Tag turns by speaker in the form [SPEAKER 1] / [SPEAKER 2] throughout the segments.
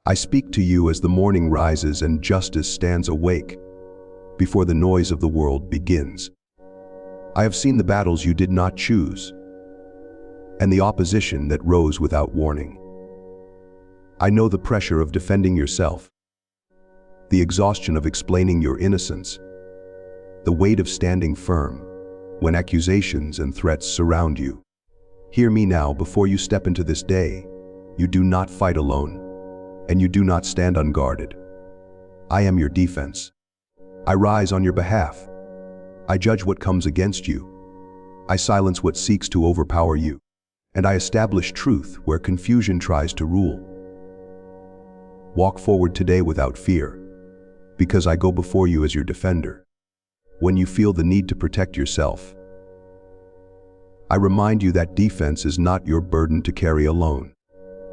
[SPEAKER 1] I speak to you as the morning rises and justice stands awake before the noise of the world begins. I have seen the battles you did not choose and the opposition that rose without warning. I know the pressure of defending yourself, the exhaustion of explaining your innocence, the weight of standing firm when accusations and threats surround you. Hear me now before you step into this day. You do not fight alone, and you do not stand unguarded. I am your defense. I rise on your behalf. I judge what comes against you. I silence what seeks to overpower you, and I establish truth where confusion tries to rule. Walk forward today without fear, because I go before you as your defender. When you feel the need to protect yourself, I remind you that defense is not your burden to carry alone.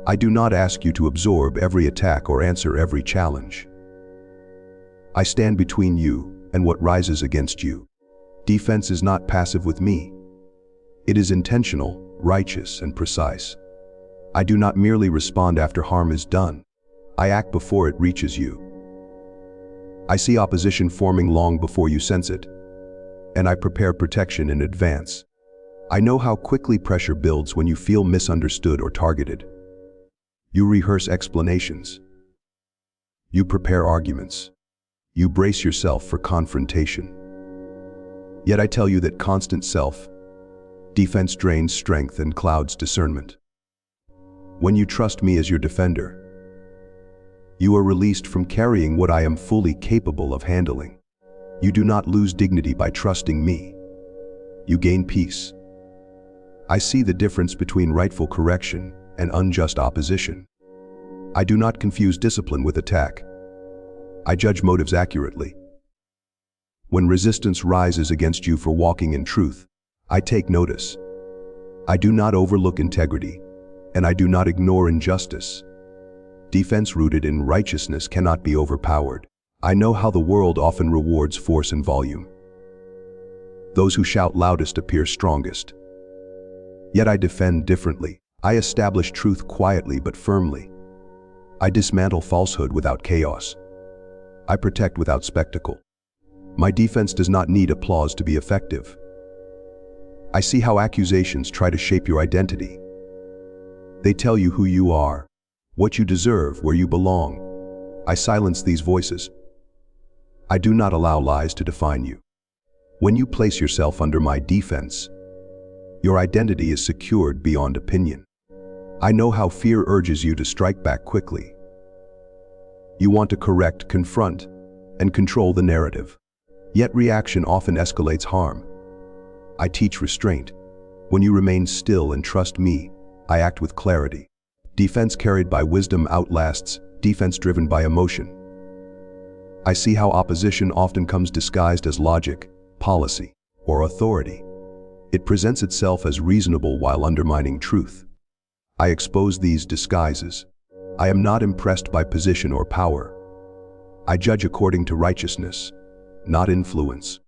[SPEAKER 1] I do not ask you to absorb every attack or answer every challenge. I stand between you and what rises against you. Defense is not passive with me. It is intentional, righteous, and precise. I do not merely respond after harm is done. I act before it reaches you. I see opposition forming long before you sense it, and I prepare protection in advance. I know how quickly pressure builds when you feel misunderstood or targeted. You rehearse explanations. You prepare arguments. You brace yourself for confrontation. Yet I tell you that constant self-defense drains strength and clouds discernment. When you trust me as your defender, you are released from carrying what I am fully capable of handling. You do not lose dignity by trusting me. You gain peace. I see the difference between rightful correction and unjust opposition. I do not confuse discipline with attack. I judge motives accurately. When resistance rises against you for walking in truth, I take notice. I do not overlook integrity, and I do not ignore injustice. Defense rooted in righteousness cannot be overpowered. I know how the world often rewards force and volume. Those who shout loudest appear strongest. Yet I defend differently. I establish truth quietly but firmly. I dismantle falsehood without chaos. I protect without spectacle. My defense does not need applause to be effective. I see how accusations try to shape your identity. They tell you who you are, what you deserve, where you belong. I silence these voices. I do not allow lies to define you. When you place yourself under my defense, your identity is secured beyond opinion. I know how fear urges you to strike back quickly. You want to correct, confront, and control the narrative. Yet reaction often escalates harm. I teach restraint. When you remain still and trust me, I act with clarity. Defense carried by wisdom outlasts defense driven by emotion. I see how opposition often comes disguised as logic, policy, or authority. It presents itself as reasonable while undermining truth. I expose these disguises. I am not impressed by position or power. I judge according to righteousness, not influence.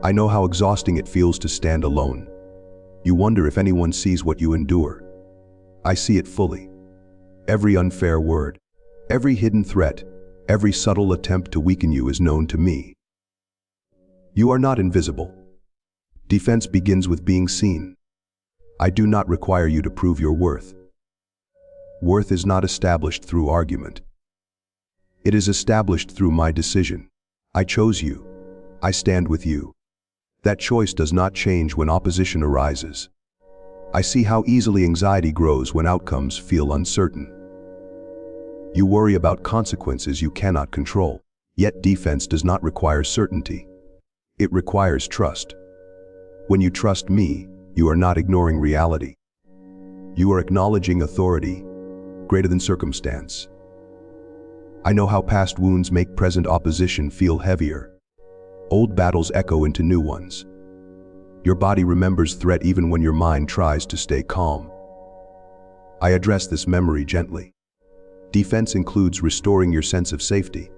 [SPEAKER 1] I know how exhausting it feels to stand alone. You wonder if anyone sees what you endure. I see it fully. Every unfair word, every hidden threat, every subtle attempt to weaken you is known to me. You are not invisible. Defense begins with being seen. I do not require you to prove your worth. Worth is not established through argument. It is established through my decision. I chose you. I stand with you. That choice does not change when opposition arises. I see how easily anxiety grows when outcomes feel uncertain. You worry about consequences you cannot control. Yet defense does not require certainty. It requires trust. When you trust me, you are not ignoring reality. You are acknowledging authority greater than circumstance. I know how past wounds make present opposition feel heavier. Old battles echo into new ones. Your body remembers threat even when your mind tries to stay calm. I address this memory gently. Defense includes restoring your sense of safety,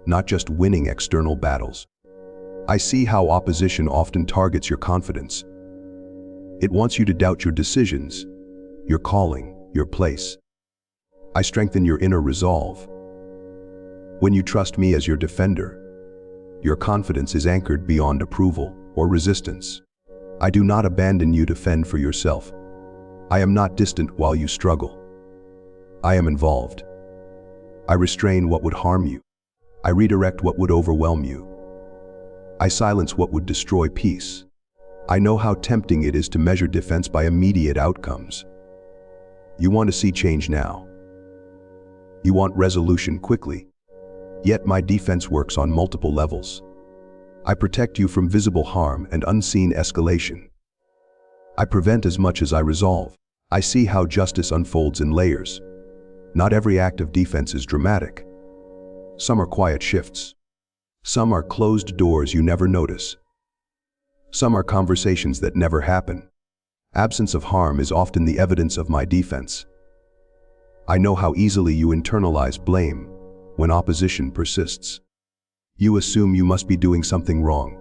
[SPEAKER 1] not just winning external battles. I see how opposition often targets your confidence. It wants you to doubt your decisions, your calling, your place. I strengthen your inner resolve. When you trust me as your defender, your confidence is anchored beyond approval or resistance. I do not abandon you to fend for yourself. I am not distant while you struggle. I am involved. I restrain what would harm you. I redirect what would overwhelm you. I silence what would destroy peace. I know how tempting it is to measure defense by immediate outcomes. You want to see change now. You want resolution quickly. Yet my defense works on multiple levels. I protect you from visible harm and unseen escalation. I prevent as much as I resolve. I see how justice unfolds in layers. Not every act of defense is dramatic. Some are quiet shifts. Some are closed doors you never notice. Some are conversations that never happen. Absence of harm is often the evidence of my defense. I know how easily you internalize blame when opposition persists. You assume you must be doing something wrong.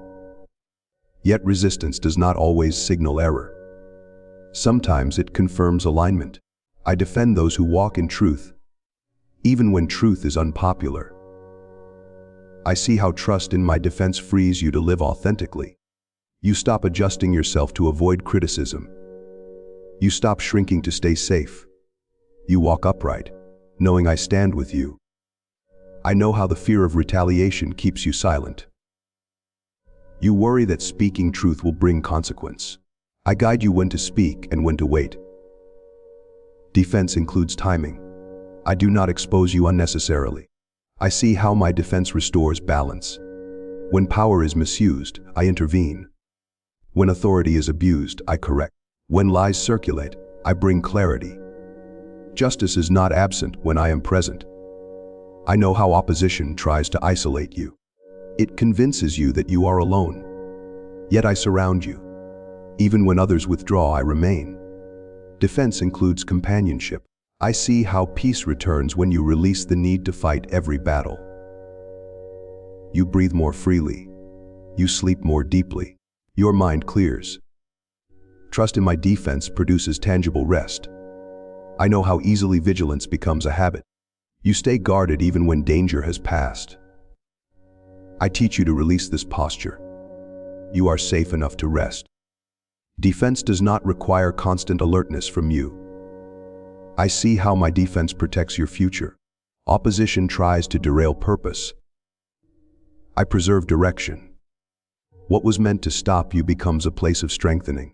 [SPEAKER 1] Yet resistance does not always signal error. Sometimes it confirms alignment. I defend those who walk in truth, even when truth is unpopular. I see how trust in my defense frees you to live authentically. You stop adjusting yourself to avoid criticism. You stop shrinking to stay safe. You walk upright, knowing I stand with you. I know how the fear of retaliation keeps you silent. You worry that speaking truth will bring consequence. I guide you when to speak and when to wait. Defense includes timing. I do not expose you unnecessarily. I see how my defense restores balance. When power is misused, I intervene. When authority is abused, I correct. When lies circulate, I bring clarity. Justice is not absent when I am present. I know how opposition tries to isolate you. It convinces you that you are alone. Yet I surround you. Even when others withdraw, I remain. Defense includes companionship. I see how peace returns when you release the need to fight every battle. You breathe more freely. You sleep more deeply. Your mind clears. Trust in my defense produces tangible rest. I know how easily vigilance becomes a habit. You stay guarded even when danger has passed. I teach you to release this posture. You are safe enough to rest. Defense does not require constant alertness from you. I see how my defense protects your future. Opposition tries to derail purpose. I preserve direction. What was meant to stop you becomes a place of strengthening.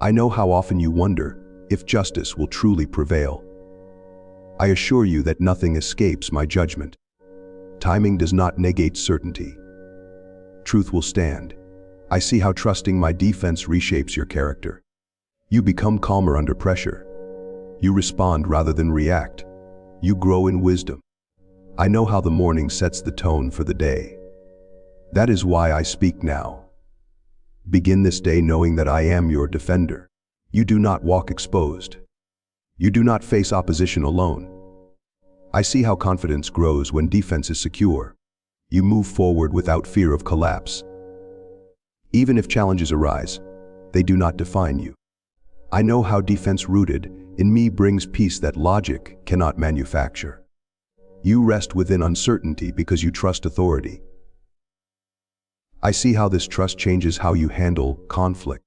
[SPEAKER 1] I know how often you wonder if justice will truly prevail. I assure you that nothing escapes my judgment. Timing does not negate certainty. Truth will stand. I see how trusting my defense reshapes your character. You become calmer under pressure. You respond rather than react. You grow in wisdom. I know how the morning sets the tone for the day. That is why I speak now. Begin this day knowing that I am your defender. You do not walk exposed. You do not face opposition alone. I see how confidence grows when defense is secure. You move forward without fear of collapse. Even if challenges arise, they do not define you. I know how defense rooted in me brings peace that logic cannot manufacture. You rest within uncertainty because you trust authority. I see how this trust changes how you handle conflict.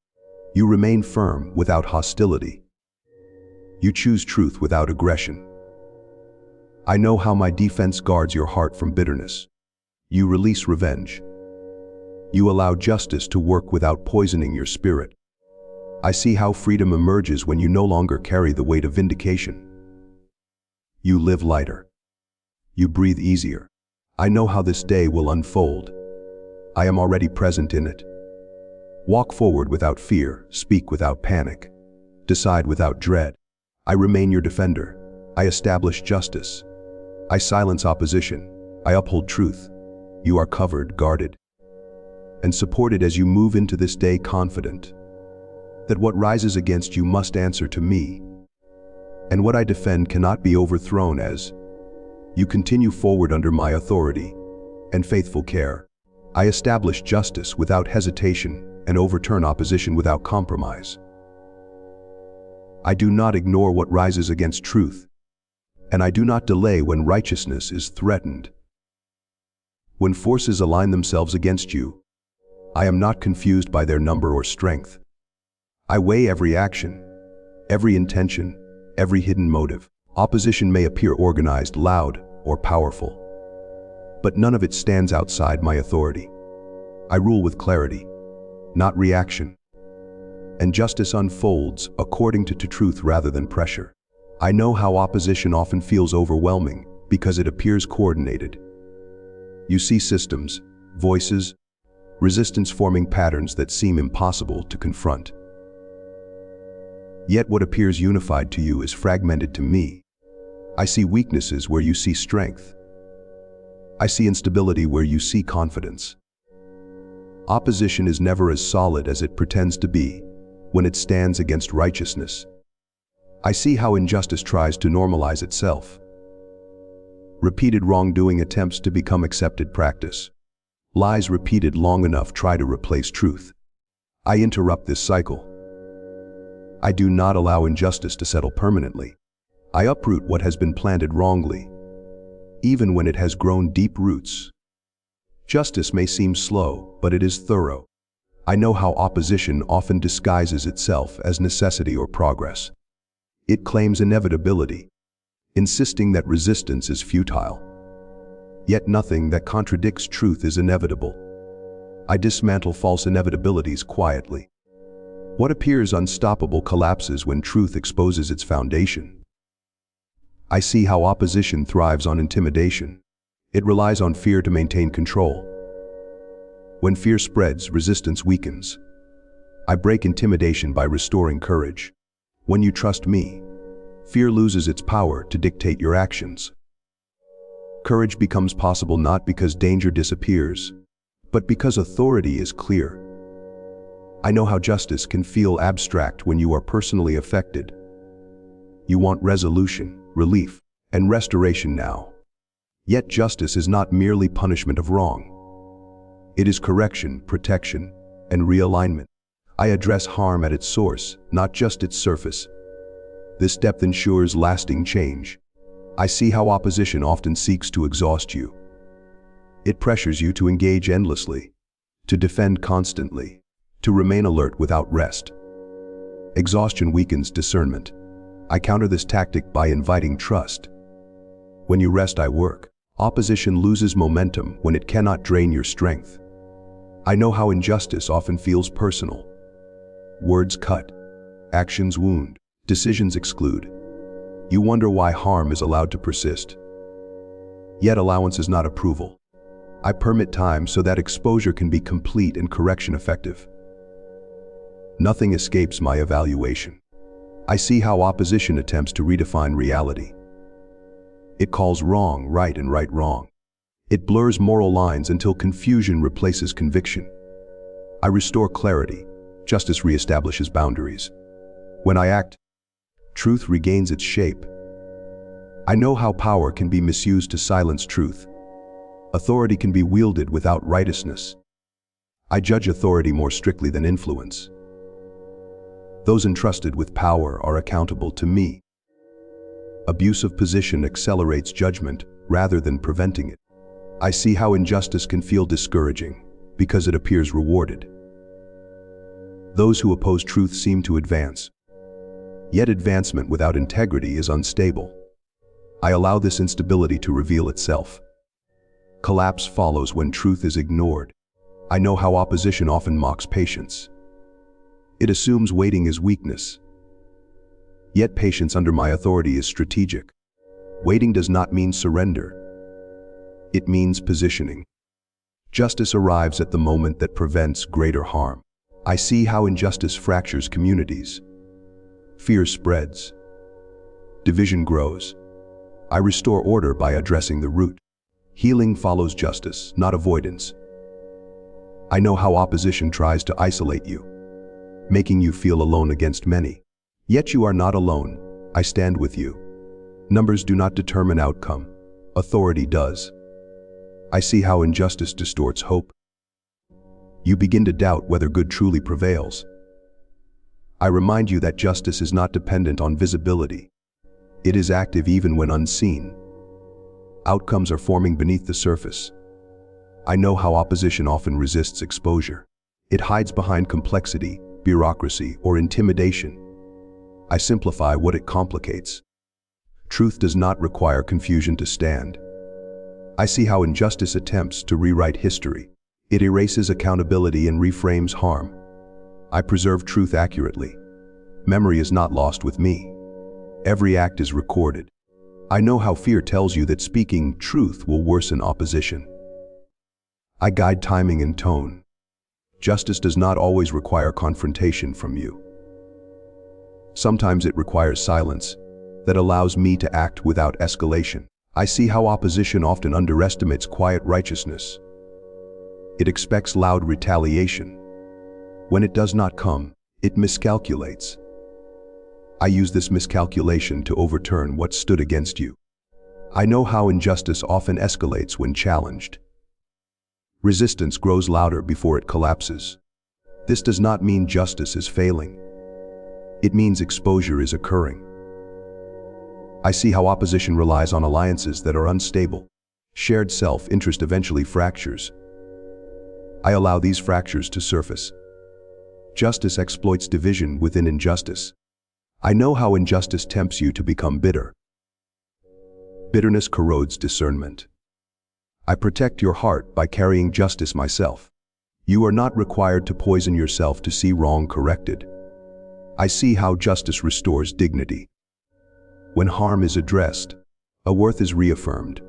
[SPEAKER 1] You remain firm without hostility. You choose truth without aggression. I know how my defense guards your heart from bitterness. You release revenge. You allow justice to work without poisoning your spirit. I see how freedom emerges when you no longer carry the weight of vindication. You live lighter. You breathe easier. I know how this day will unfold. I am already present in it. Walk forward without fear, speak without panic, decide without dread. I remain your defender. I establish justice. I silence opposition. I uphold truth. You are covered, guarded, and supported as you move into this day confident that what rises against you must answer to me, and what I defend cannot be overthrown as you continue forward under my authority and faithful care. I establish justice without hesitation and overturn opposition without compromise. I do not ignore what rises against truth. and I do not delay when righteousness is threatened. When forces align themselves against you, I am not confused by their number or strength. I weigh every action, every intention, every hidden motive. Opposition may appear organized, loud, or powerful, but none of it stands outside my authority. I rule with clarity, not reaction, and justice unfolds according to truth rather than pressure. I know how opposition often feels overwhelming because it appears coordinated. You see systems, voices, resistance forming patterns that seem impossible to confront. Yet what appears unified to you is fragmented to me. I see weaknesses where you see strength. I see instability where you see confidence. Opposition is never as solid as it pretends to be when it stands against righteousness. I see how injustice tries to normalize itself. Repeated wrongdoing attempts to become accepted practice. Lies repeated long enough try to replace truth. I interrupt this cycle. I do not allow injustice to settle permanently. I uproot what has been planted wrongly, even when it has grown deep roots. Justice may seem slow, but it is thorough. I know how opposition often disguises itself as necessity or progress. It claims inevitability, insisting that resistance is futile. Yet nothing that contradicts truth is inevitable. I dismantle false inevitabilities quietly. What appears unstoppable collapses when truth exposes its foundation. I see how opposition thrives on intimidation. It relies on fear to maintain control. When fear spreads, resistance weakens. I break intimidation by restoring courage. When you trust me, fear loses its power to dictate your actions. Courage becomes possible not because danger disappears, but because authority is clear. I know how justice can feel abstract when you are personally affected. You want resolution, relief, and restoration now. Yet justice is not merely punishment of wrong. It is correction, protection, and realignment. I address harm at its source, not just its surface. This depth ensures lasting change. I see how opposition often seeks to exhaust you. It pressures you to engage endlessly, to defend constantly, to remain alert without rest. Exhaustion weakens discernment. I counter this tactic by inviting trust. When you rest, I work. Opposition loses momentum when it cannot drain your strength. I know how injustice often feels personal. Words cut, actions wound, decisions exclude. You wonder why harm is allowed to persist. Yet allowance is not approval. I permit time so that exposure can be complete and correction effective. Nothing escapes my evaluation. I see how opposition attempts to redefine reality. It calls wrong right and right wrong. It blurs moral lines until confusion replaces conviction. I restore clarity. Justice reestablishes boundaries. When I act, truth regains its shape. I know how power can be misused to silence truth. Authority can be wielded without righteousness. I judge authority more strictly than influence. Those entrusted with power are accountable to me. Abuse of position accelerates judgment rather than preventing it. I see how injustice can feel discouraging because it appears rewarded. Those who oppose truth seem to advance. Yet advancement without integrity is unstable. I allow this instability to reveal itself. Collapse follows when truth is ignored. I know how opposition often mocks patience. It assumes waiting is weakness. Yet patience under my authority is strategic. Waiting does not mean surrender. It means positioning. Justice arrives at the moment that prevents greater harm. I see how injustice fractures communities. Fear spreads. Division grows. I restore order by addressing the root. Healing follows justice, not avoidance. I know how opposition tries to isolate you, making you feel alone against many. Yet you are not alone. I stand with you. Numbers do not determine outcome. Authority does. I see how injustice distorts hope. You begin to doubt whether good truly prevails. I remind you that justice is not dependent on visibility. It is active even when unseen. Outcomes are forming beneath the surface. I know how opposition often resists exposure. It hides behind complexity, bureaucracy, or intimidation. I simplify what it complicates. Truth does not require confusion to stand. I see how injustice attempts to rewrite history. It erases accountability and reframes harm. I preserve truth accurately. Memory is not lost with me. Every act is recorded. I know how fear tells you that speaking truth will worsen opposition. I guide timing and tone. Justice does not always require confrontation from you. Sometimes it requires silence that allows me to act without escalation. I see how opposition often underestimates quiet righteousness. It expects loud retaliation. When it does not come, it miscalculates. I use this miscalculation to overturn what stood against you. I know how injustice often escalates when challenged. Resistance grows louder before it collapses. This does not mean justice is failing. It means exposure is occurring. I see how opposition relies on alliances that are unstable. Shared self-interest eventually fractures. I allow these fractures to surface. Justice exploits division within injustice. I know how injustice tempts you to become bitter. Bitterness corrodes discernment. I protect your heart by carrying justice myself. You are not required to poison yourself to see wrong corrected. I see how justice restores dignity. When harm is addressed, a worth is reaffirmed.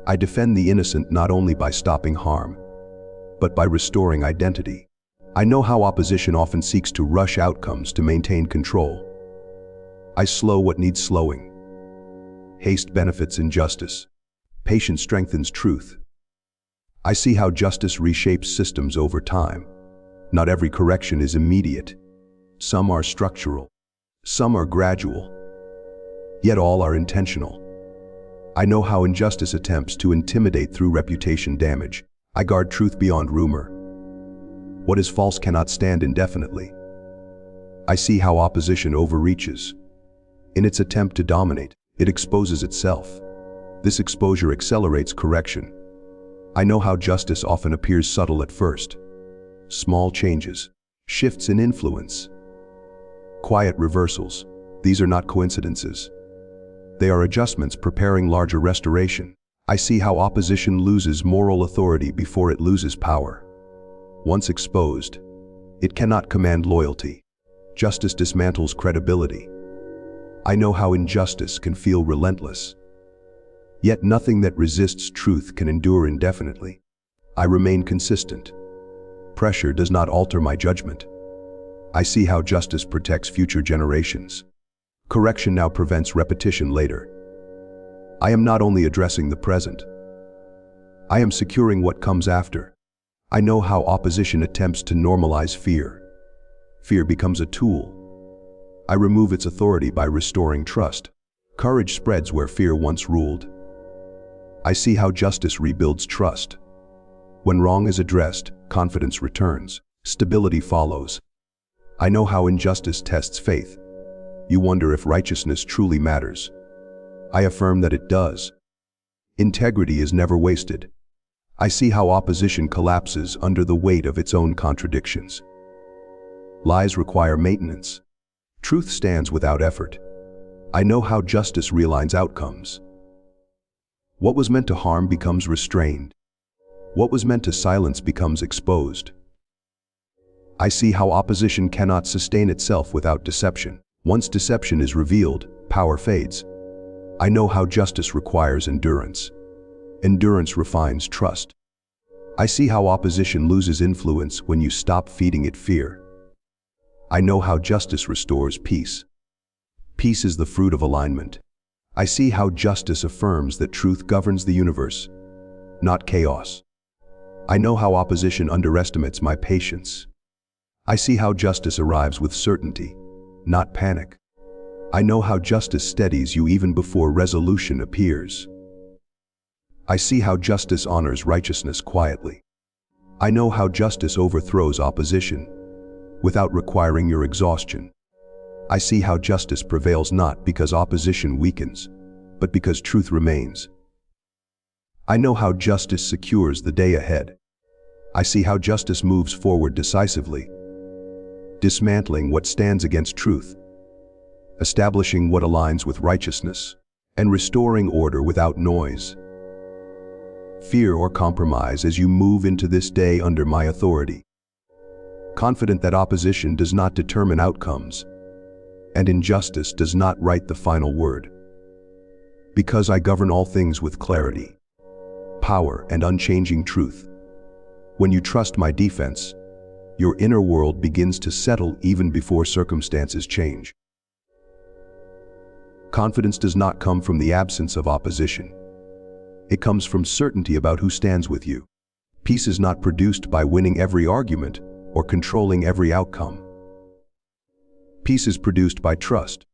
[SPEAKER 1] I defend the innocent not only by stopping harm, but by restoring identity. I know how opposition often seeks to rush outcomes to maintain control. I slow what needs slowing. Haste benefits injustice. Patience strengthens truth. I see how justice reshapes systems over time. Not every correction is immediate. Some are structural. Some are gradual. Yet all are intentional. I know how injustice attempts to intimidate through reputation damage. I guard truth beyond rumor. What is false cannot stand indefinitely. I see how opposition overreaches. In its attempt to dominate, it exposes itself. This exposure accelerates correction. I know how justice often appears subtle at first. Small changes, shifts in influence, quiet reversals. These are not coincidences. They are adjustments preparing larger restoration. I see how opposition loses moral authority before it loses power. Once exposed, it cannot command loyalty. Justice dismantles credibility. I know how injustice can feel relentless. Yet nothing that resists truth can endure indefinitely. I remain consistent. Pressure does not alter my judgment. I see how justice protects future generations. Correction now prevents repetition later. I am not only addressing the present. I am securing what comes after. I know how opposition attempts to normalize fear. Fear becomes a tool. I remove its authority by restoring trust. Courage spreads where fear once ruled. I see how justice rebuilds trust. When wrong is addressed, confidence returns. Stability follows. I know how injustice tests faith. You wonder if righteousness truly matters. I affirm that it does. Integrity is never wasted. I see how opposition collapses under the weight of its own contradictions. Lies require maintenance. Truth stands without effort. I know how justice realigns outcomes. What was meant to harm becomes restrained. What was meant to silence becomes exposed. I see how opposition cannot sustain itself without deception. Once deception is revealed, power fades. I know how justice requires endurance. Endurance refines trust. I see how opposition loses influence when you stop feeding it fear. I know how justice restores peace. Peace is the fruit of alignment. I see how justice affirms that truth governs the universe, not chaos. I know how opposition underestimates my patience. I see how justice arrives with certainty, not panic. I know how justice steadies you even before resolution appears. I see how justice honors righteousness quietly. I know how justice overthrows opposition without requiring your exhaustion. I see how justice prevails not because opposition weakens, but because truth remains. I know how justice secures the day ahead. I see how justice moves forward decisively, dismantling what stands against truth, establishing what aligns with righteousness, and restoring order without noise. Fear or compromise as you move into this day under my authority. Confident that opposition does not determine outcomes, and injustice does not write the final word. Because I govern all things with clarity, power, and unchanging truth. When you trust my defense, your inner world begins to settle even before circumstances change. Confidence does not come from the absence of opposition. It comes from certainty about who stands with you. Peace is not produced by winning every argument or controlling every outcome. Peace is produced by trust.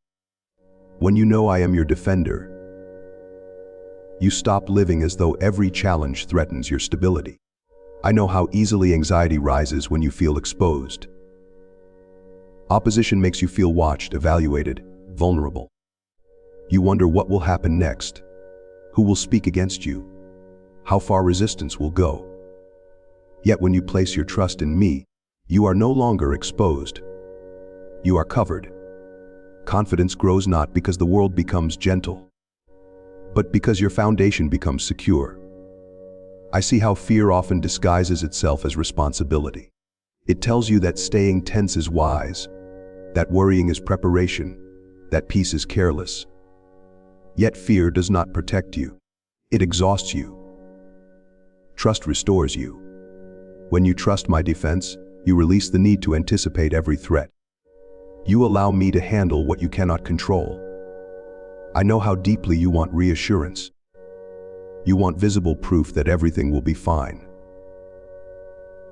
[SPEAKER 1] When you know I am your defender, you stop living as though every challenge threatens your stability. I know how easily anxiety rises when you feel exposed. Opposition makes you feel watched, evaluated, vulnerable. You wonder what will happen next, who will speak against you, how far resistance will go. Yet when you place your trust in me, you are no longer exposed. You are covered. Confidence grows not because the world becomes gentle, but because your foundation becomes secure. I see how fear often disguises itself as responsibility. It tells you that staying tense is wise, that worrying is preparation, that peace is careless. Yet fear does not protect you. It exhausts you. Trust restores you. When you trust my defense, you release the need to anticipate every threat. You allow me to handle what you cannot control. I know how deeply you want reassurance. You want visible proof that everything will be fine.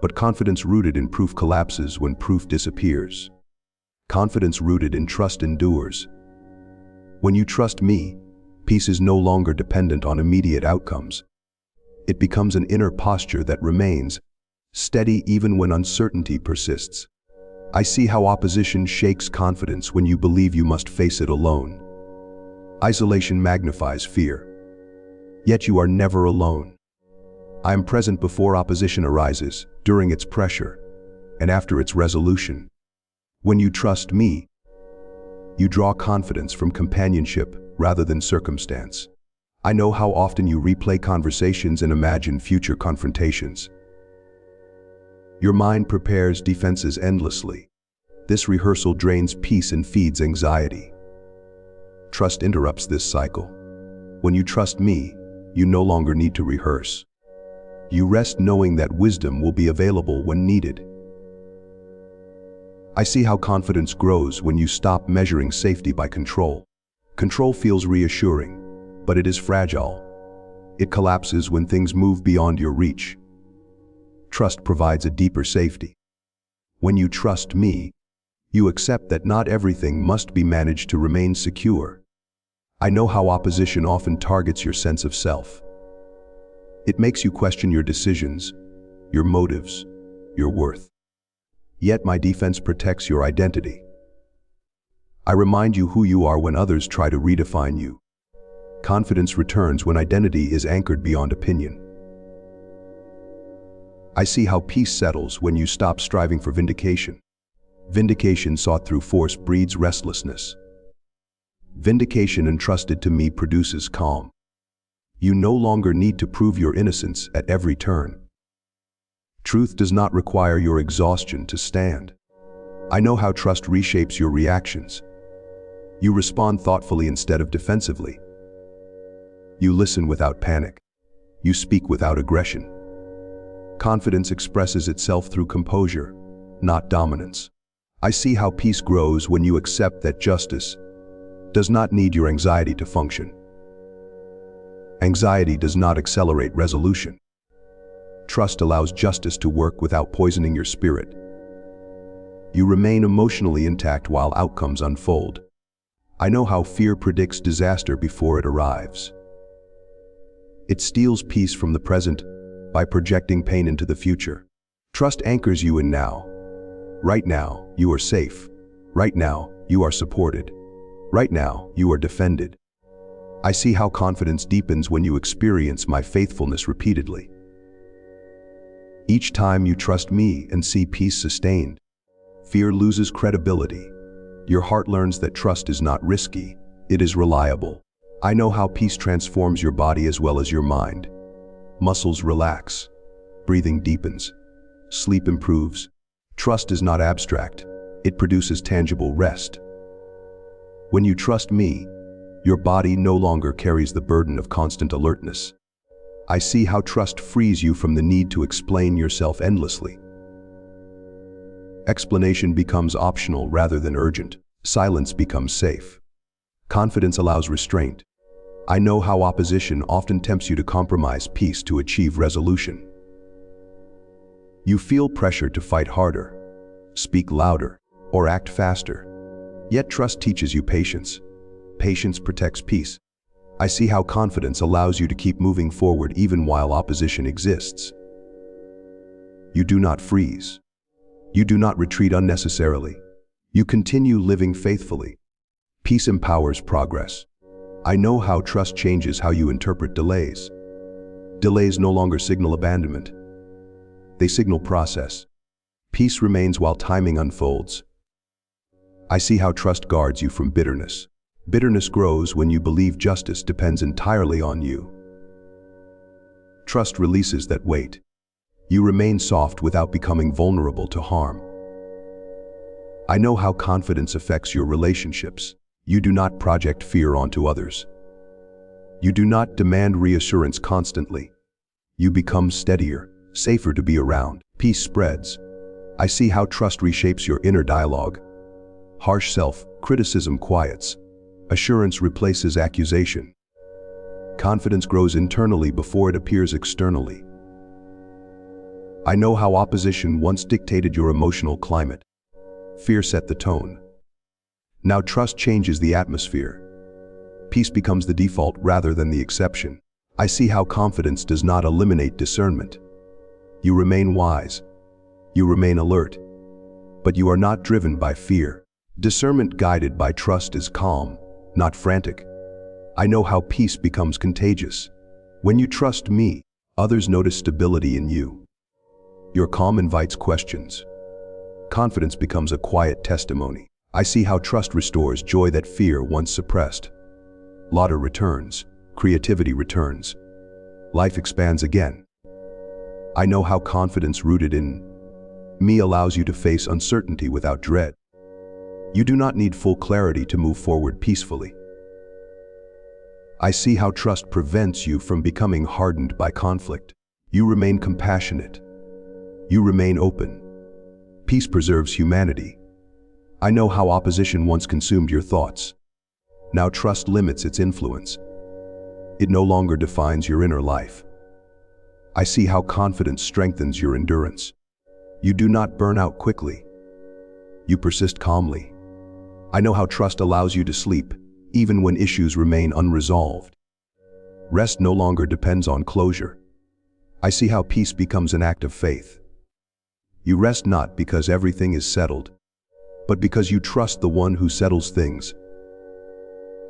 [SPEAKER 1] But confidence rooted in proof collapses when proof disappears. Confidence rooted in trust endures. When you trust me, peace is no longer dependent on immediate outcomes. It becomes an inner posture that remains steady even when uncertainty persists. I see how opposition shakes confidence when you believe you must face it alone. Isolation magnifies fear. Yet you are never alone. I am present before opposition arises, during its pressure, and after its resolution. When you trust me, you draw confidence from companionship rather than circumstance. I know how often you replay conversations and imagine future confrontations. Your mind prepares defenses endlessly. This rehearsal drains peace and feeds anxiety. Trust interrupts this cycle. When you trust me, you no longer need to rehearse. You rest knowing that wisdom will be available when needed. I see how confidence grows when you stop measuring safety by control. Control feels reassuring, but it is fragile. It collapses when things move beyond your reach. Trust provides a deeper safety. When you trust me, you accept that not everything must be managed to remain secure. I know how opposition often targets your sense of self. It makes you question your decisions, your motives, your worth. Yet my defense protects your identity. I remind you who you are when others try to redefine you. Confidence returns when identity is anchored beyond opinion. I see how peace settles when you stop striving for vindication. Vindication sought through force breeds restlessness. Vindication entrusted to me produces calm. You no longer need to prove your innocence at every turn. Truth does not require your exhaustion to stand. I know how trust reshapes your reactions. You respond thoughtfully instead of defensively. You listen without panic. You speak without aggression. Confidence expresses itself through composure, not dominance. I see how peace grows when you accept that justice does not need your anxiety to function. Anxiety does not accelerate resolution. Trust allows justice to work without poisoning your spirit. You remain emotionally intact while outcomes unfold. I know how fear predicts disaster before it arrives. It steals peace from the present by projecting pain into the future. Trust anchors you in now. Right now, you are safe. Right now, you are supported. Right now, you are defended. I see how confidence deepens when you experience my faithfulness repeatedly. Each time you trust me and see peace sustained, fear loses credibility. Your heart learns that trust is not risky, it is reliable. I know how peace transforms your body as well as your mind. Muscles relax, breathing deepens, sleep improves. Trust is not abstract, it produces tangible rest. When you trust me, your body no longer carries the burden of constant alertness. I see how trust frees you from the need to explain yourself endlessly. Explanation becomes optional rather than urgent. Silence becomes safe. Confidence allows restraint. I know how opposition often tempts you to compromise peace to achieve resolution. You feel pressured to fight harder, speak louder, or act faster. Yet trust teaches you patience. Patience protects peace. I see how confidence allows you to keep moving forward even while opposition exists. You do not freeze. You do not retreat unnecessarily. You continue living faithfully. Peace empowers progress. I know how trust changes how you interpret delays. Delays no longer signal abandonment. They signal process. Peace remains while timing unfolds. I see how trust guards you from bitterness. Bitterness grows when you believe justice depends entirely on you. Trust releases that weight. You remain soft without becoming vulnerable to harm. I know how confidence affects your relationships. You do not project fear onto others. You do not demand reassurance constantly. You become steadier, safer to be around. Peace spreads. I see how trust reshapes your inner dialogue. Harsh self-criticism quiets. Assurance replaces accusation. Confidence grows internally before it appears externally. I know how opposition once dictated your emotional climate. Fear set the tone. Now trust changes the atmosphere. Peace becomes the default rather than the exception. I see how confidence does not eliminate discernment. You remain wise. You remain alert. But you are not driven by fear. Discernment guided by trust is calm, not frantic. I know how peace becomes contagious. When you trust me, others notice stability in you. Your calm invites questions. Confidence becomes a quiet testimony. I see how trust restores joy that fear once suppressed. Laughter returns. Creativity returns. Life expands again. I know how confidence rooted in me allows you to face uncertainty without dread. You do not need full clarity to move forward peacefully. I see how trust prevents you from becoming hardened by conflict. You remain compassionate. You remain open. Peace preserves humanity. I know how opposition once consumed your thoughts. Now trust limits its influence. It no longer defines your inner life. I see how confidence strengthens your endurance. You do not burn out quickly. You persist calmly. I know how trust allows you to sleep, even when issues remain unresolved. Rest no longer depends on closure. I see how peace becomes an act of faith. You rest not because everything is settled, but because you trust the one who settles things.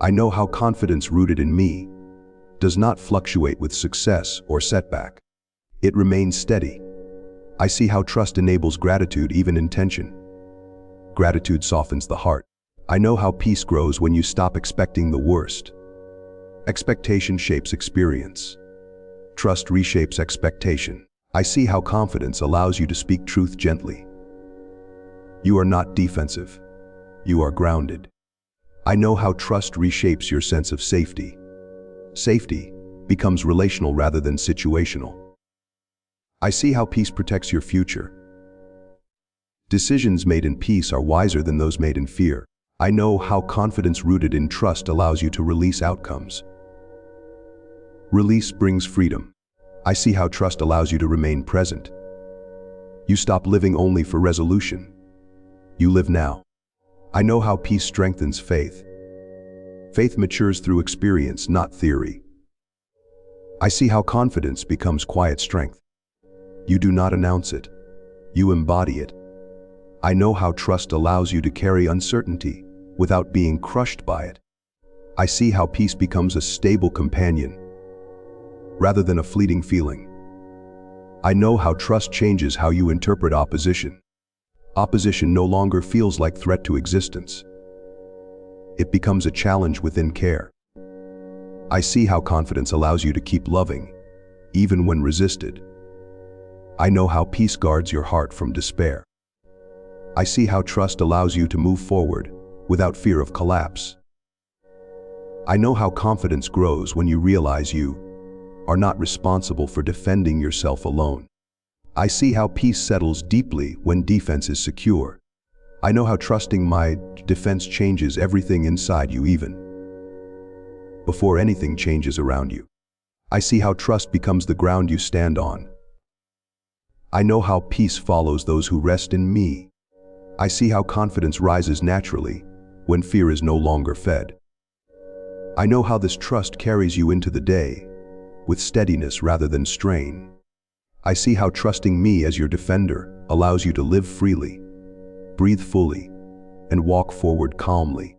[SPEAKER 1] I know how confidence rooted in me does not fluctuate with success or setback. It remains steady. I see how trust enables gratitude even in tension. Gratitude softens the heart. I know how peace grows when you stop expecting the worst. Expectation shapes experience. Trust reshapes expectation. I see how confidence allows you to speak truth gently. You are not defensive. You are grounded. I know how trust reshapes your sense of safety. Safety becomes relational rather than situational. I see how peace protects your future. Decisions made in peace are wiser than those made in fear. I know how confidence rooted in trust allows you to release outcomes. Release brings freedom. I see how trust allows you to remain present. You stop living only for resolution. You live now. I know how peace strengthens faith. Faith matures through experience, not theory. I see how confidence becomes quiet strength. You do not announce it. You embody it. I know how trust allows you to carry uncertainty without being crushed by it. I see how peace becomes a stable companion rather than a fleeting feeling. I know how trust changes how you interpret opposition. Opposition no longer feels like threat to existence. It becomes a challenge within care. I see how confidence allows you to keep loving, even when resisted. I know how peace guards your heart from despair. I see how trust allows you to move forward without fear of collapse. I know how confidence grows when you realize you are not responsible for defending yourself alone. I see how peace settles deeply when defense is secure. I know how trusting my defense changes everything inside you even before anything changes around you. I see how trust becomes the ground you stand on. I know how peace follows those who rest in me. I see how confidence rises naturally when fear is no longer fed. I know how this trust carries you into the day with steadiness rather than strain. I see how trusting me as your defender allows you to live freely, breathe fully, and walk forward calmly,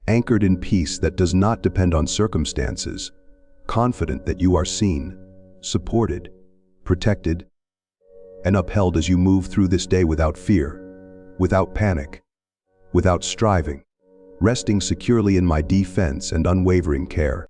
[SPEAKER 1] anchored in peace that does not depend on circumstances, confident that you are seen, supported, protected, and upheld as you move through this day without fear, without panic, without striving, resting securely in my defense and unwavering care.